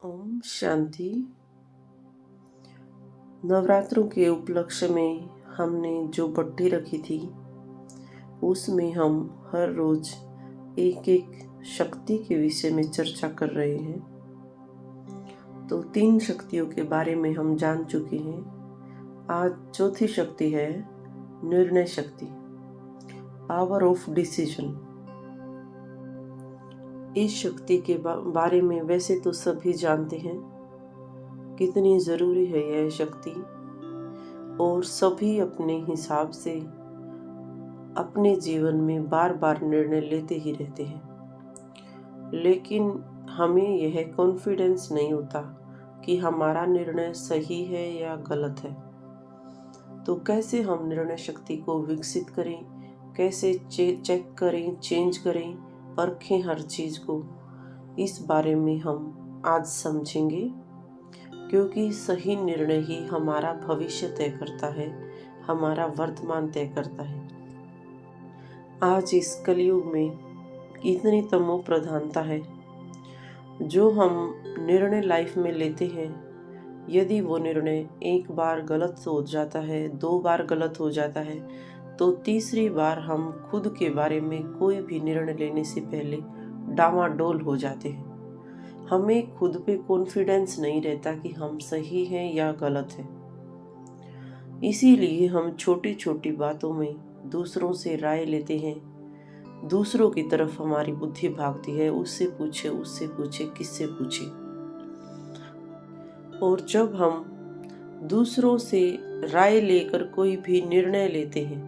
ओम शांति। नवरात्रों के उपलक्ष्य में हमने जो बट्टी रखी थी उसमें हम हर रोज एक एक शक्ति के विषय में चर्चा कर रहे हैं। तो 3 शक्तियों के बारे में हम जान चुके हैं। आज चौथी शक्ति है निर्णय शक्ति, पावर ऑफ डिसीजन। इस शक्ति के बारे में वैसे तो सभी जानते हैं कितनी ज़रूरी है यह शक्ति, और सभी अपने हिसाब से अपने जीवन में बार बार निर्णय लेते ही रहते हैं, लेकिन हमें यह कॉन्फिडेंस नहीं होता कि हमारा निर्णय सही है या गलत है। तो कैसे हम निर्णय शक्ति को विकसित करें, कैसे चेक करें, चेंज करें, परखें हर चीज़ को, इस बारे में हम आज समझेंगे। क्योंकि सही निर्णय ही हमारा भविष्य तय करता है, हमारा वर्तमान तय करता है। आज इस कलयुग में इतनी तमो प्रधानता है, जो हम निर्णय लाइफ में लेते हैं, यदि वो निर्णय एक बार गलत हो जाता है, 2 बार गलत हो जाता है, तो तीसरी बार हम खुद के बारे में कोई भी निर्णय लेने से पहले डामाडोल हो जाते हैं। हमें खुद पे कॉन्फिडेंस नहीं रहता कि हम सही हैं या गलत हैं। इसीलिए हम छोटी छोटी बातों में दूसरों से राय लेते हैं, दूसरों की तरफ हमारी बुद्धि भागती है, उससे पूछे, किससे पूछे। और जब हम दूसरों से राय लेकर कोई भी निर्णय लेते हैं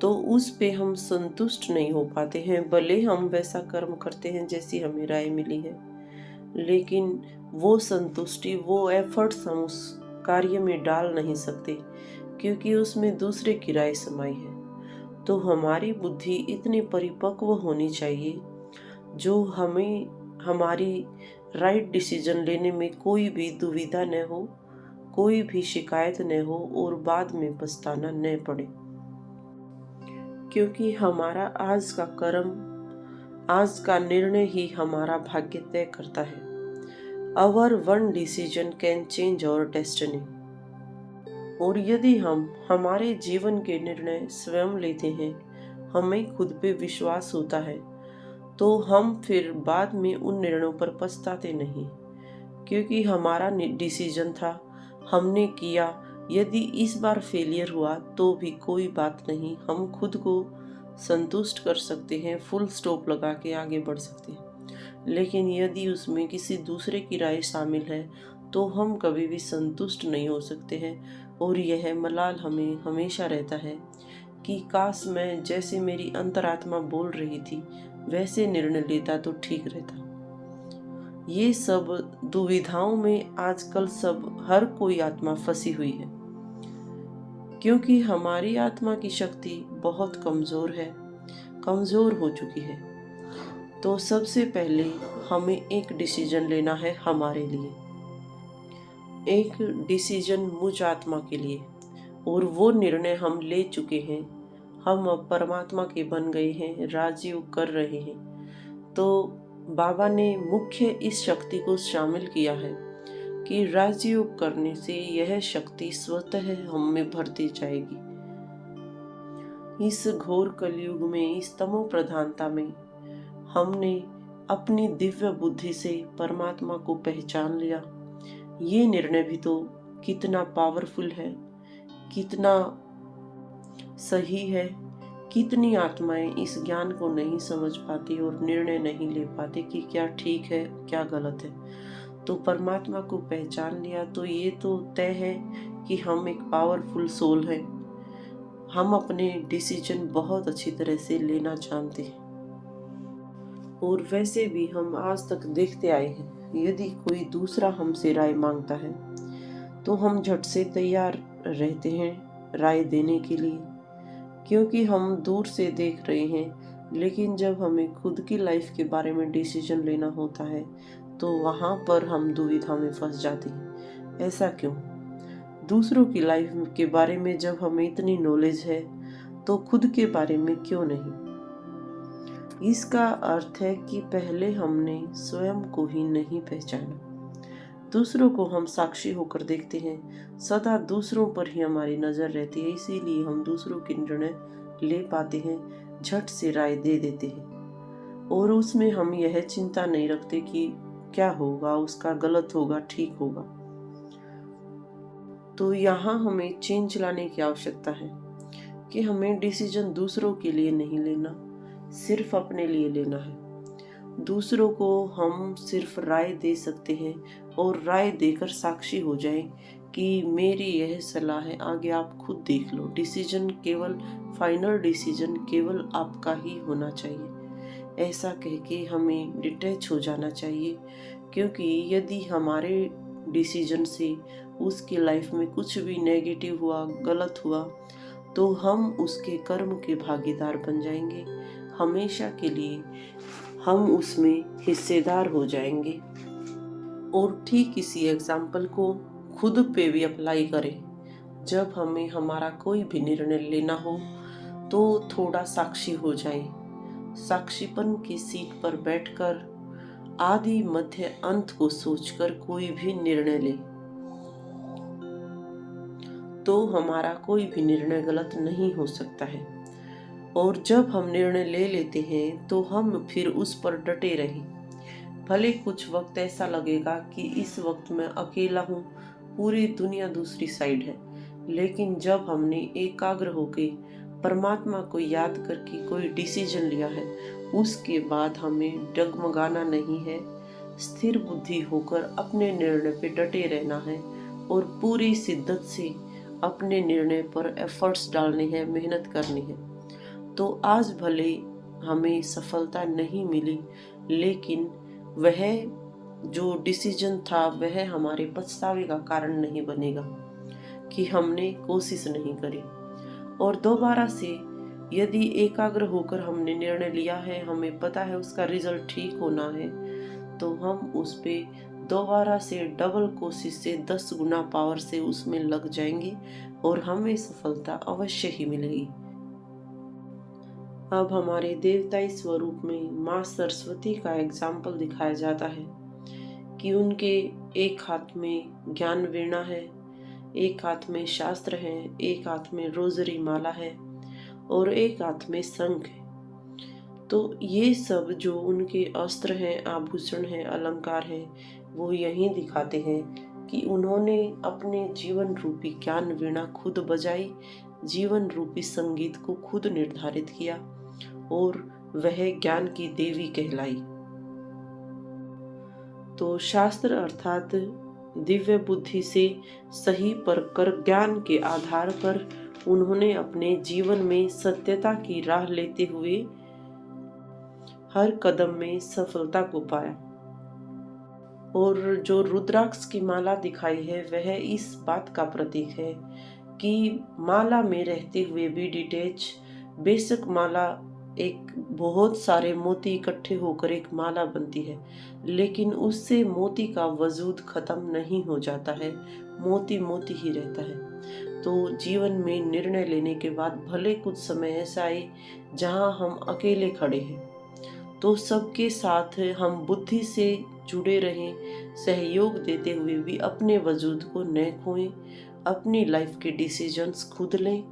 तो उस पे हम संतुष्ट नहीं हो पाते हैं। भले हम वैसा कर्म करते हैं जैसी हमें राय मिली है, लेकिन वो संतुष्टि, वो एफर्ट्स हम उस कार्य में डाल नहीं सकते, क्योंकि उसमें दूसरे की राय समाई है। तो हमारी बुद्धि इतनी परिपक्व होनी चाहिए जो हमें हमारी राइट डिसीजन लेने में कोई भी दुविधा न हो, कोई भी शिकायत न हो और बाद में पछताना न पड़े। क्योंकि हमारा आज का कर्म, आज का निर्णय ही हमारा भाग्य तय करता है। Our one decision can change our destiny। और यदि हम हमारे जीवन के निर्णय स्वयं लेते हैं, हमें खुद पे विश्वास होता है, तो हम फिर बाद में उन निर्णयों पर पछताते नहीं, क्योंकि हमारा डिसीजन था, हमने किया। यदि इस बार फेलियर हुआ तो भी कोई बात नहीं, हम खुद को संतुष्ट कर सकते हैं, फुल स्टॉप लगा के आगे बढ़ सकते हैं। लेकिन यदि उसमें किसी दूसरे की राय शामिल है तो हम कभी भी संतुष्ट नहीं हो सकते हैं, और यह मलाल हमें हमेशा रहता है कि काश मैं, जैसे मेरी अंतरात्मा बोल रही थी, वैसे निर्णय लेता तो ठीक रहता। ये सब दुविधाओं में आजकल हर कोई आत्मा फंसी हुई है, क्योंकि हमारी आत्मा की शक्ति बहुत कमज़ोर हो चुकी है। तो सबसे पहले हमें एक डिसीजन लेना है हमारे लिए, एक डिसीजन मुझ आत्मा के लिए, और वो निर्णय हम ले चुके हैं। हम अब परमात्मा के बन गए हैं, राजयोग कर रहे हैं। तो बाबा ने मुख्य इस शक्ति को शामिल किया है कि राजयोग करने से यह शक्ति स्वतः हम में भरती जाएगी। इस घोर कलयुग में, इस तमो प्रधानता में, हमने अपनी दिव्य बुद्धि से परमात्मा को पहचान लिया। ये निर्णय भी तो कितना पावरफुल है, कितना सही है। कितनी आत्माएं इस ज्ञान को नहीं समझ पाती और निर्णय नहीं ले पाती कि क्या ठीक है, क्या गलत है। तो परमात्मा को पहचान लिया तो ये तो तय है कि हम एक पावरफुल सोल हैं। हम अपने डिसीजन बहुत अच्छी तरह से लेना जानते हैं, और वैसे भी हम आज तक देखते आए हैं, यदि कोई दूसरा हमसे राय मांगता है तो हम झट से तैयार रहते हैं राय देने के लिए, क्योंकि हम दूर से देख रहे हैं। लेकिन जब हमें खुद की लाइफ के बारे में डिसीजन लेना होता है तो वहाँ पर हम दुविधा में फंस जाते हैं। ऐसा क्यों? दूसरों की लाइफ के बारे में जब हमें इतनी नॉलेज है तो खुद के बारे में क्यों नहीं? इसका अर्थ है कि पहले हमने स्वयं को ही नहीं पहचाना। दूसरों को हम साक्षी होकर देखते हैं, सदा दूसरों पर ही हमारी नज़र रहती है, इसीलिए हम दूसरों के निर्णय ले पाते हैं, झट से राय दे देते हैं और उसमें हम यह चिंता नहीं रखते कि क्या होगा, उसका गलत होगा, ठीक होगा। तो यहाँ हमें चेंज लाने की आवश्यकता है कि हमें डिसीजन दूसरों के लिए नहीं लेना, सिर्फ अपने लिए लेना है। दूसरों को हम सिर्फ राय दे सकते हैं और राय देकर साक्षी हो जाएं कि मेरी यह सलाह है, आगे आप खुद देख लो। डिसीजन केवल फाइनल डिसीजन केवल आपका ही होना चाहिए, ऐसा कह के हमें डिटैच हो जाना चाहिए, क्योंकि यदि हमारे डिसीजन से उसकी लाइफ में कुछ भी नेगेटिव हुआ, गलत हुआ, तो हम उसके कर्म के भागीदार बन जाएंगे, हमेशा के लिए हम उसमें हिस्सेदार हो जाएंगे। और ठीक इसी एग्जाम्पल को खुद पे भी अप्लाई करें। जब हमें हमारा कोई भी निर्णय लेना हो तो थोड़ा साक्षी हो जाए। साक्षीपन की सीट पर बैठकर आदि मध्य अंत को सोचकर कोई भी निर्णय ले तो हमारा कोई भी निर्णय गलत नहीं हो सकता है। और जब हम निर्णय ले लेते हैं तो हम फिर उस पर डटे रहें। भले कुछ वक्त ऐसा लगेगा कि इस वक्त मैं अकेला हूँ, पूरी दुनिया दूसरी साइड है, लेकिन जब हमने एकाग्र होके परमात्मा को याद करके कोई डिसीजन लिया है, उसके बाद हमें डगमगाना नहीं है, स्थिर बुद्धि होकर अपने निर्णय पे डटे रहना है और पूरी शिद्दत से अपने निर्णय पर एफर्ट्स डालने हैं, मेहनत करनी है। तो आज भले हमें सफलता नहीं मिली, लेकिन वह जो डिसीजन था वह हमारे पछतावे का कारण नहीं बनेगा कि हमने कोशिश नहीं करी। और दोबारा से यदि एकाग्र होकर हमने निर्णय लिया है, हमें पता है उसका रिजल्ट ठीक होना है, तो हम उस पे दोबारा से डबल कोशिश से 10 गुना पावर से उसमें लग जाएंगे और हमें सफलता अवश्य ही मिलेगी। अब हमारे देवताई स्वरूप में माँ सरस्वती का एग्जाम्पल दिखाया जाता है कि उनके एक हाथ में ज्ञान वीणा है, एक हाथ में शास्त्र है, एक हाथ में रोजरी माला है और एक हाथ में शंख है। तो ये सब जो उनके अस्त्र हैं, आभूषण हैं, अलंकार हैं, वो यही दिखाते हैं कि उन्होंने अपने जीवन रूपी ज्ञान वीणा खुद बजाई, जीवन रूपी संगीत को खुद निर्धारित किया और वह ज्ञान की देवी कहलाई। तो शास्त्र अर्थात दिव्य बुद्धि से सही परकर ज्ञान के आधार पर उन्होंने अपने जीवन में सत्यता की राह लेते हुए हर कदम में सफलता को पाया। और जो रुद्राक्ष की माला दिखाई है वह इस बात का प्रतीक है कि माला में रहते हुए भी डिटेच, बेशक माला एक बहुत सारे मोती इकट्ठे होकर एक माला बनती है, लेकिन उससे मोती का वजूद खत्म नहीं हो जाता है, मोती मोती ही रहता है। तो जीवन में निर्णय लेने के बाद भले कुछ समय ऐसा आए जहां हम अकेले खड़े हैं, तो सबके साथ हम बुद्धि से जुड़े रहें, सहयोग देते हुए भी अपने वजूद को न खोएं, अपनी लाइफ के डिसीजंस खुद लें,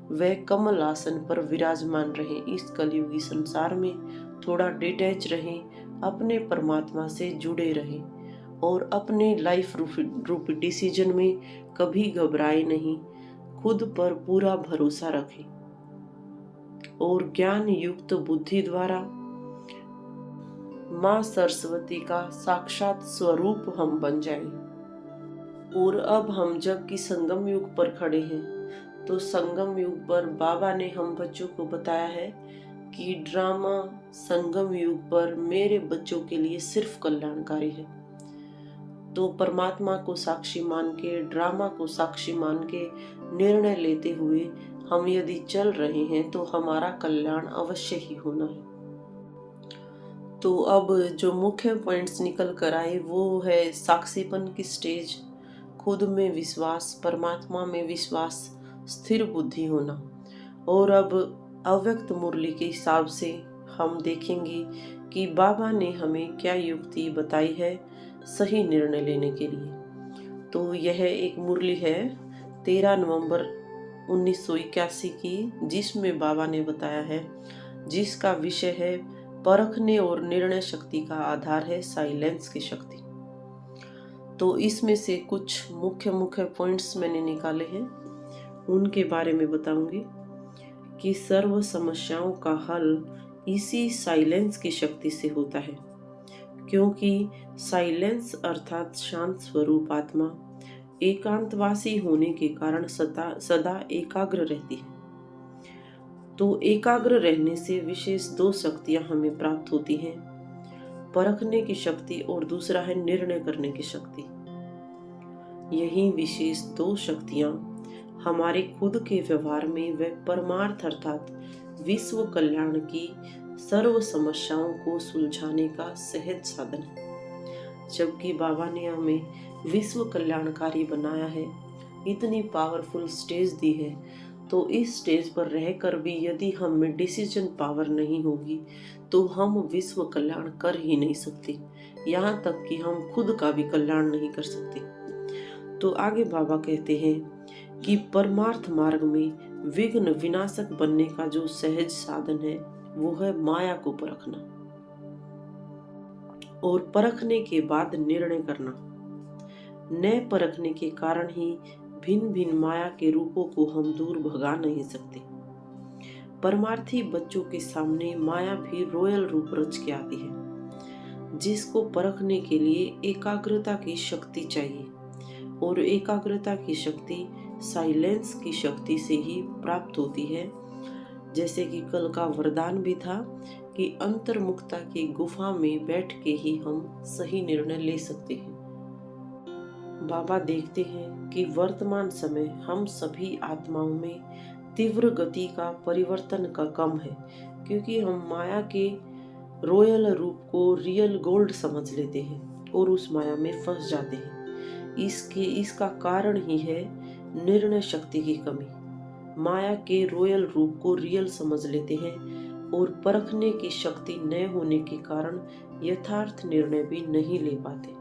वह कमल आसन पर विराजमान रहें। इस कलयुगी संसार में थोड़ा डिटैच रहें, अपने परमात्मा से जुड़े रहें और अपने लाइफ रूपी डिसीजन में कभी घबराए नहीं, खुद पर पूरा भरोसा रखें और ज्ञान युक्त बुद्धि द्वारा माँ सरस्वती का साक्षात स्वरूप हम बन जाएं। और अब हम जबकि संगम युग पर खड़े हैं, तो संगम युग पर बाबा ने हम बच्चों को बताया है कि ड्रामा संगम युग पर मेरे बच्चों के लिए सिर्फ कल्याणकारी है। तो परमात्मा को साक्षी मान के, ड्रामा को साक्षी मान के निर्णय लेते हुए हम यदि चल रहे हैं तो हमारा कल्याण अवश्य ही होना है। तो अब जो मुख्य पॉइंट्स निकल कर आए वो है साक्षीपन की स्टेज, खुद में विश्वास, परमात्मा में विश्वास, स्थिर बुद्धि होना। और अब अव्यक्त मुरली के हिसाब से हम देखेंगे कि बाबा ने हमें क्या युक्ति बताई है सही निर्णय लेने के लिए। तो यह एक मुरली है 13 नवंबर 1981 की, जिसमें बाबा ने बताया है, जिसका विषय है परखने और निर्णय शक्ति का आधार है साइलेंस की शक्ति। तो इसमें से कुछ मुख्य मुख्य पॉइंट्स मैंने निकाले हैं, उनके बारे में बताऊंगी कि सर्व समस्याओं का हल इसी साइलेंस की शक्ति से होता है, क्योंकि साइलेंस अर्थात शांत स्वरूप आत्मा एकांतवासी होने के कारण सदा एकाग्र रहती है। तो एकाग्र रहने से विशेष 2 शक्तियां हमें प्राप्त होती हैं, परखने की शक्ति और दूसरा है निर्णय करने की शक्ति। यही विशेष 2 शक्तियां हमारे खुद के व्यवहार में व परमार्थ अर्थात विश्व कल्याण की सर्व समस्याओं को सुलझाने का सहज साधन है। जबकि बाबा ने हमें विश्व कल्याणकारी बनाया है, इतनी पावरफुल स्टेज दी है, तो इस स्टेज पर रहकर भी यदि हम में डिसीजन पावर नहीं होगी तो हम विश्व कल्याण कर ही नहीं सकते, यहाँ तक कि हम खुद का भी कल्याण नहीं कर सकते। तो आगे बाबा कहते हैं कि परमार्थ मार्ग में विघ्न विनाशक बनने का जो सहज साधन है वो है माया को परखना और परखने के बाद निर्णय करना। न परखने के कारण ही भिन्न भिन्न माया के रूपों को हम दूर भगा नहीं सकते। परमार्थी बच्चों के सामने माया भी रॉयल रूप रच के आती है, जिसको परखने के लिए एकाग्रता की शक्ति चाहिए, और एकाग्रता की शक्ति साइलेंस की शक्ति से ही प्राप्त होती है। जैसे कि कल का वरदान भी था कि अंतर्मुखता की गुफा में बैठ के ही हम सही निर्णय ले सकते हैं। बाबा देखते हैं कि वर्तमान समय हम सभी आत्माओं में तीव्र गति का परिवर्तन का कम है, क्योंकि हम माया के रॉयल रूप को रियल गोल्ड समझ लेते हैं और उस माया में फंस जाते हैं। इसका कारण ही है निर्णय शक्ति की कमी। माया के रॉयल रूप को रियल समझ लेते हैं और परखने की शक्ति न होने के कारण यथार्थ निर्णय भी नहीं ले पाते।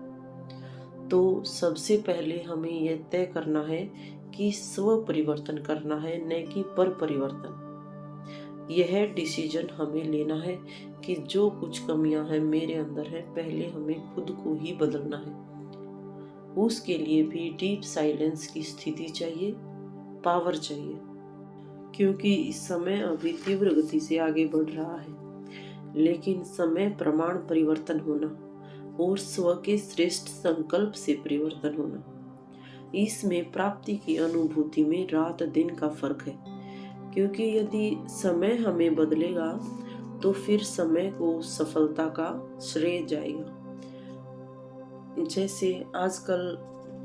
तो सबसे पहले हमें यह तय करना है कि स्व परिवर्तन करना है, न कि पर परिवर्तन। यह डिसीजन हमें लेना है कि जो कुछ कमियां हैं मेरे अंदर है, पहले हमें खुद को ही बदलना है। उसके लिए भी डीप साइलेंस की स्थिति चाहिए, पावर चाहिए, क्योंकि इस समय अभी तीव्र गति से आगे बढ़ रहा है। लेकिन समय प्रमाण परिवर्तन होना और स्व के श्रेष्ठ संकल्प से परिवर्तन होना, इसमें प्राप्ति की अनुभूति में रात दिन का फर्क है। क्योंकि यदि समय हमें बदलेगा तो फिर समय को सफलता का श्रेय जाएगा। जैसे आजकल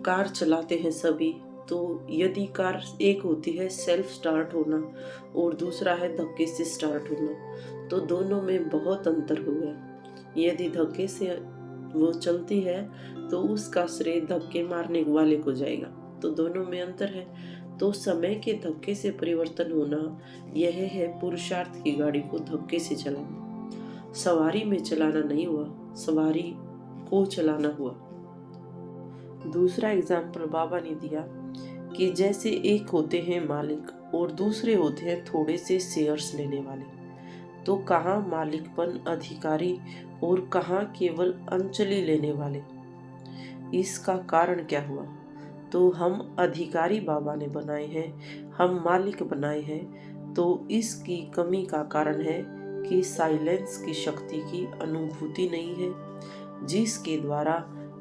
कार चलाते हैं सभी, तो यदि कार एक होती है सेल्फ स्टार्ट होना और दूसरा है धक्के से स्टार्ट होना, तो दोनों में बहुत अंतर हो गया। यदि धक्के से वो चलती है तो उसका श्रेय धक्के मारने वाले को जाएगा, तो दोनों में अंतर है। तो समय के धक्के से परिवर्तन होना यह है पुरुषार्थ की गाड़ी को धक्के से चलाना। सवारी में चलाना नहीं हुआ, सवारी को चलाना हुआ। दूसरा एग्जाम्पल बाबा ने दिया कि जैसे एक होते हैं मालिक और दूसरे होते हैं थोड़े से शेयर्स लेने वाले, तो कहाँ मालिकपन अधिकारी और कहाँ केवल अंचली लेने वाले। इसका कारण क्या हुआ? तो हम अधिकारी बाबा ने बनाए हैं, हम मालिक बनाए हैं। तो इसकी कमी का कारण है कि साइलेंस की शक्ति की अनुभूति नहीं है, जिसके द्वारा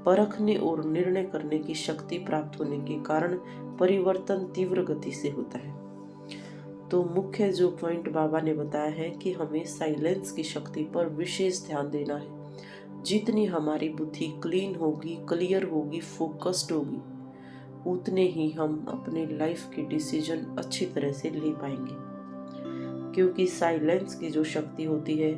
परखने और निर्णय करने की शक्ति प्राप्त होने के कारण परिवर्तन तीव्र गति से होता है। तो मुख्य जो पॉइंट बाबा ने बताया है कि हमें साइलेंस की शक्ति पर विशेष ध्यान देना है। जितनी हमारी बुद्धि क्लीन होगी, क्लियर होगी, फोकस्ड होगी, उतने ही हम अपने लाइफ के डिसीजन अच्छी तरह से ले पाएंगे। क्योंकि साइलेंस की जो शक्ति होती है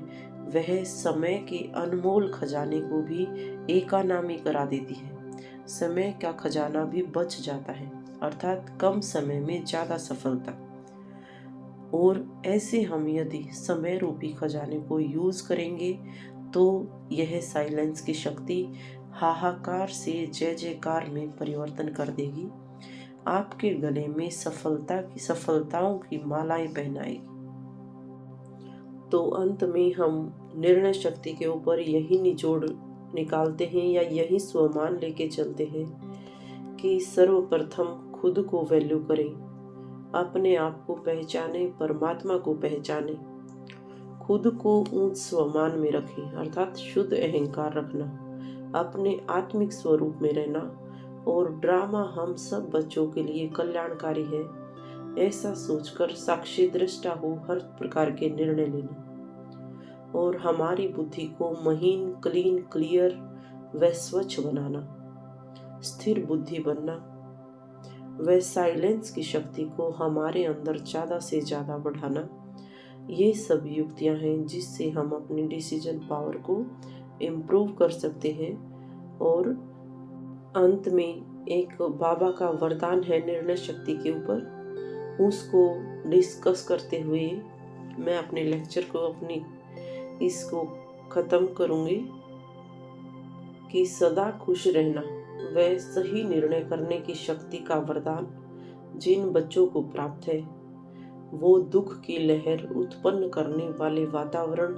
वह समय के अनमोल खजाने को भी एकानामी करा देती है। समय का खजाना भी बच जाता है, अर्थात कम समय में ज्यादा सफलता। और ऐसे हम यदि समय रूपी खजाने को यूज करेंगे तो यह साइलेंस की शक्ति हाहाकार से जय जयकार में परिवर्तन कर देगी। आपके गले में सफलताओं की मालाएं पहनाएगी। तो अंत में हम निर्णय शक्ति के ऊपर यही निचोड़ निकालते हैं या यही स्वमान लेके चलते हैं कि सर्वप्रथम खुद को वैल्यू करें, अपने आप को पहचाने, परमात्मा को पहचाने, खुद को ऊंच स्वमान में रखें अर्थात शुद्ध अहंकार रखना, अपने आत्मिक स्वरूप में रहना और ड्रामा हम सब बच्चों के लिए कल्याणकारी है ऐसा सोचकर साक्षी दृष्टा हो हर प्रकार के निर्णय लेना और हमारी बुद्धि को महीन, क्लीन, क्लियर व स्वच्छ बनाना, स्थिर बुद्धि बनना व साइलेंस की शक्ति को हमारे अंदर ज़्यादा से ज़्यादा बढ़ाना। ये सब युक्तियां हैं जिससे हम अपनी डिसीजन पावर को इम्प्रूव कर सकते हैं। और अंत में एक बाबा का वरदान है निर्णय शक्ति के ऊपर, उसको डिस्कस करते हुए मैं अपने लेक्चर को इसको ख़त्म करूँगी कि सदा खुश रहना व सही निर्णय करने की शक्ति का वरदान जिन बच्चों को प्राप्त है वो दुख की लहर उत्पन्न करने वाले वातावरण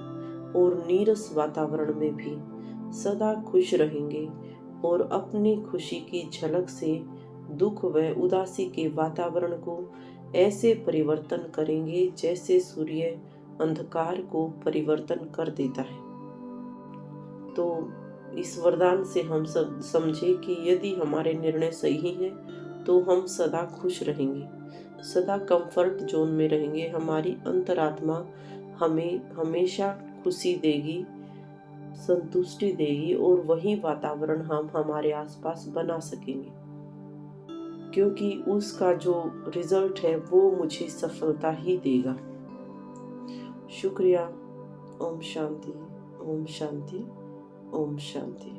और नीरस वातावरण में भी सदा खुश रहेंगे और अपनी खुशी की झलक से दुख व उदासी के वातावरण को ऐसे परिवर्तन करेंगे जैसे सूर्य अंधकार को परिवर्तन कर देता है। तो इस वरदान से हम सब समझे कि यदि हमारे निर्णय सही हैं तो हम सदा खुश रहेंगे, सदा कंफर्ट जोन में रहेंगे। हमारी अंतरात्मा हमें हमेशा खुशी देगी, संतुष्टि देगी और वही वातावरण हम हमारे आसपास बना सकेंगे क्योंकि उसका जो रिजल्ट है वो मुझे सफलता ही देगा। शुक्रिया। ओम शांति, ओम शांति, ओम शांति।